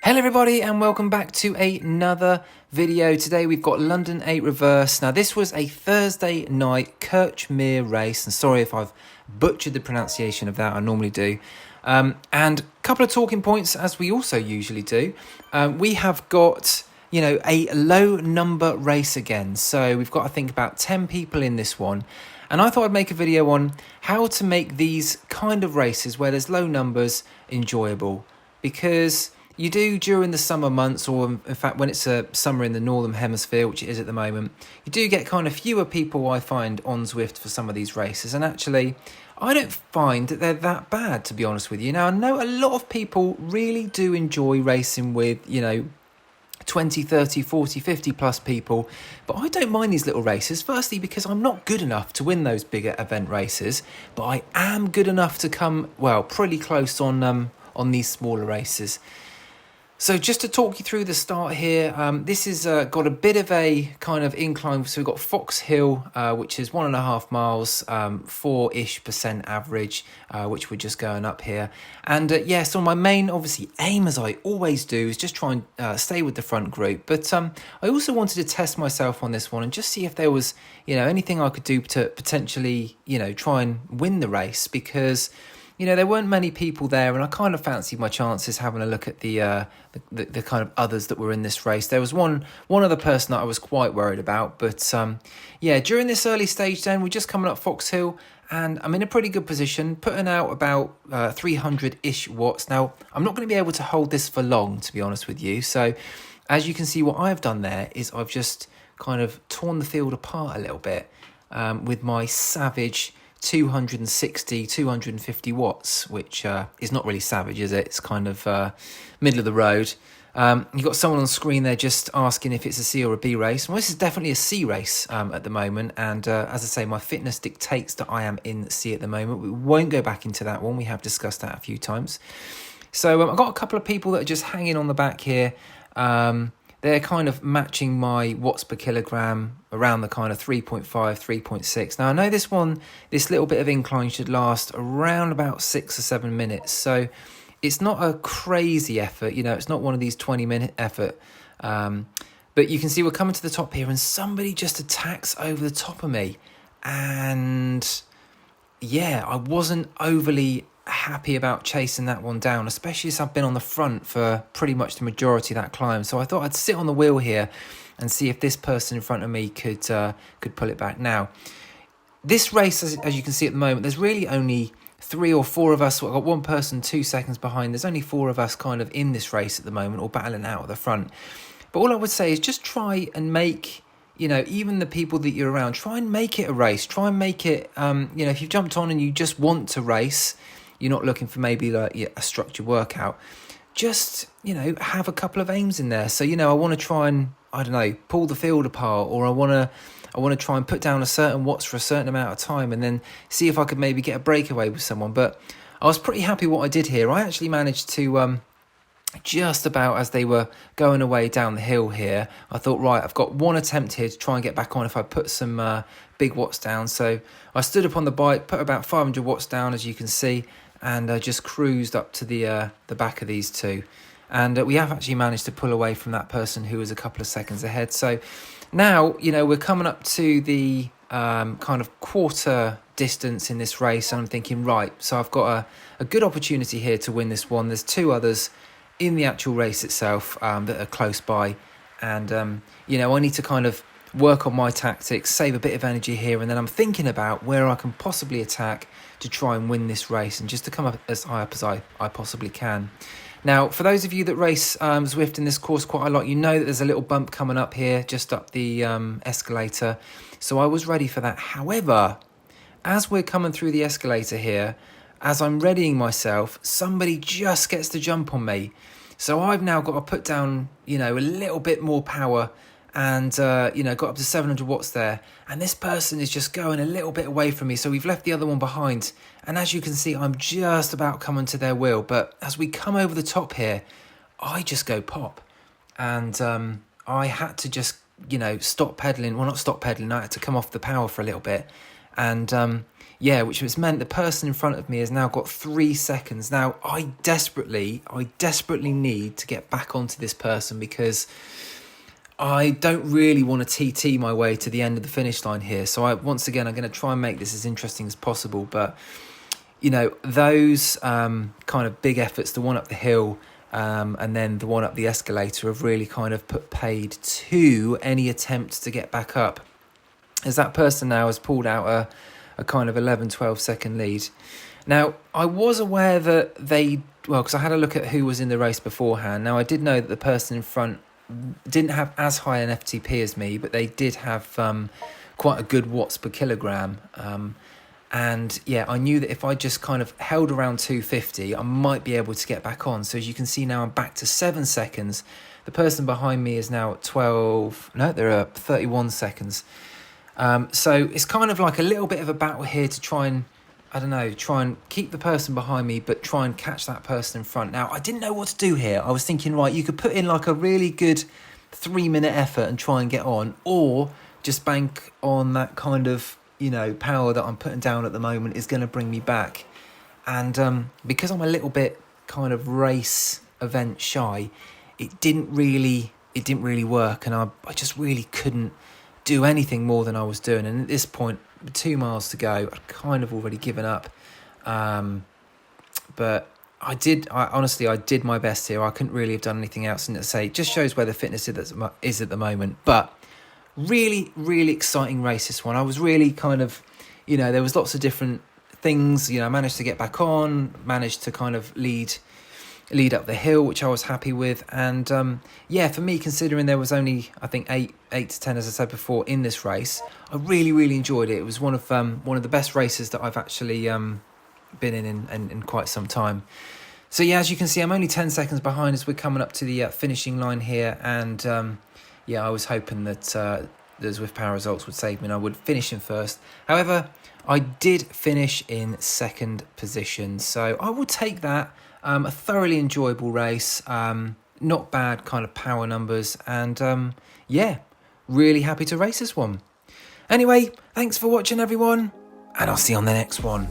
Hello everybody and welcome back to another video. Today we've got London 8 Reverse. Now this was a Thursday night Kirchmere race, and sorry if I've butchered the pronunciation of that, I normally do. And a couple of talking points, as we also usually do. We have got, a low number race again. So we've got, I think, about 10 people in this one. And I thought I'd make a video on how to make these kind of races where there's low numbers enjoyable. Because you do during the summer months, or in fact when it's a summer in the northern hemisphere, which it is at the moment, you do get kind of fewer people, I find, on Zwift for some of these races. And actually, I don't find that they're that bad, to be honest with you. Now, I know a lot of people really do enjoy racing with, 20, 30, 40, 50 plus people. But I don't mind these little races, firstly because I'm not good enough to win those bigger event races, but I am good enough to come, well, pretty close on these smaller races. So just to talk you through the start here, this has got a bit of a kind of incline. So we've got Fox Hill, which is 1.5 miles, 4-ish% average, which we're just going up here. And so my main, obviously, aim, as I always do, is just try and stay with the front group. But I also wanted to test myself on this one and just see if there was, anything I could do to potentially, try and win the race, because there weren't many people there, and I kind of fancied my chances having a look at the kind of others that were in this race. There was one other person that I was quite worried about, but during this early stage then, we're just coming up Fox Hill, and I'm in a pretty good position, putting out about 300-ish watts. Now, I'm not going to be able to hold this for long, to be honest with you. So, as you can see, what I've done there is I've just kind of torn the field apart a little bit with my Savage 260, 250 watts, which is not really savage, is it? It's kind of middle of the road. You've got someone on screen there just asking if it's a C or a B race. Well, this is definitely a C race at the moment, and as I say, my fitness dictates that I am in C at the moment. We won't go back into that one. We have discussed that a few times. So I've got a couple of people that are just hanging on the back here. They're kind of matching my watts per kilogram around the kind of 3.5, 3.6. Now, I know this little bit of incline should last around about 6 or 7 minutes. So it's not a crazy effort. It's not one of these 20-minute effort. But you can see we're coming to the top here, and somebody just attacks over the top of me. And yeah, I wasn't overly happy about chasing that one down, especially as I've been on the front for pretty much the majority of that climb. So I thought I'd sit on the wheel here and see if this person in front of me could pull it back. Now, this race, as you can see at the moment, there's really only 3 or 4 of us. I've got one person 2 seconds behind. There's only 4 of us kind of in this race at the moment, or battling out at the front. But all I would say is just try and make, even the people that you're around, try and make it a race. Try and make it, if you've jumped on and you just want to race, you're not looking for maybe like a structured workout, just, have a couple of aims in there. So, I want to try and, pull the field apart, or I want to try and put down a certain watts for a certain amount of time, and then see if I could maybe get a breakaway with someone. But I was pretty happy what I did here. I actually managed to, just about as they were going away down the hill here, I thought, right, I've got one attempt here to try and get back on if I put some big watts down. So I stood up on the bike, put about 500 watts down, as you can see, and just cruised up to the back of these two. And we have actually managed to pull away from that person who was a couple of seconds ahead. So now, we're coming up to the kind of quarter distance in this race, and I'm thinking, right, so I've got a good opportunity here to win this one. There's 2 others in the actual race itself that are close by, and I need to kind of work on my tactics, save a bit of energy here, and then I'm thinking about where I can possibly attack to try and win this race, and just to come up as high up as I possibly can. Now, for those of you that race Zwift in this course quite a lot, you know that there's a little bump coming up here, just up the escalator, so I was ready for that. However, as we're coming through the escalator here, as I'm readying myself, somebody just gets the jump on me. So I've now got to put down, a little bit more power, and, got up to 700 watts there. And this person is just going a little bit away from me. So we've left the other one behind. And as you can see, I'm just about coming to their wheel. But as we come over the top here, I just go pop. And I had to just, stop pedaling. Well, not stop pedaling. I had to come off the power for a little bit. And yeah, which has meant the person in front of me has now got 3 seconds. Now, I desperately need to get back onto this person, because I don't really want to TT my way to the end of the finish line here. So once again, I'm going to try and make this as interesting as possible. But, you know, those kind of big efforts, the one up the hill and then the one up the escalator, have really kind of put paid to any attempt to get back up, as that person now has pulled out a kind of 11-12 second lead. Now, I was aware that because I had a look at who was in the race beforehand. Now, I did know that the person in front didn't have as high an FTP as me, but they did have quite a good watts per kilogram. And yeah, I knew that if I just kind of held around 250, I might be able to get back on. So as you can see now, I'm back to 7 seconds. The person behind me is now at 31 seconds. So it's kind of like a little bit of a battle here to try and, I don't know, try and keep the person behind me, but try and catch that person in front. Now, I didn't know what to do here. I was thinking, right, you could put in like a really good 3-minute effort and try and get on, or just bank on that kind of, you know, power that I'm putting down at the moment is going to bring me back. And because I'm a little bit kind of race event shy, it didn't really work, and I just really couldn't do anything more than I was doing. And at this point, 2 miles to go, I'd kind of already given up. But I honestly did my best here. I couldn't really have done anything else, and to say, it just shows where the fitness is at the moment. But really, really exciting race, this one. I was really kind of, you know, there was lots of different things. You know, I managed to get back on, managed to kind of lead up the hill, which I was happy with. And yeah, for me, considering there was only, I think, 8 to 10, as I said before, in this race, I really, really enjoyed it. It was one of the best races that I've actually been in quite some time. So yeah, as you can see, I'm only 10 seconds behind as we're coming up to the finishing line here. And yeah, I was hoping that the Zwift Power results would save me and I would finish in first. However, I did finish in second position, so I will take that. A thoroughly enjoyable race, not bad kind of power numbers, and yeah, really happy to race this one. Anyway, thanks for watching, everyone, and I'll see you on the next one.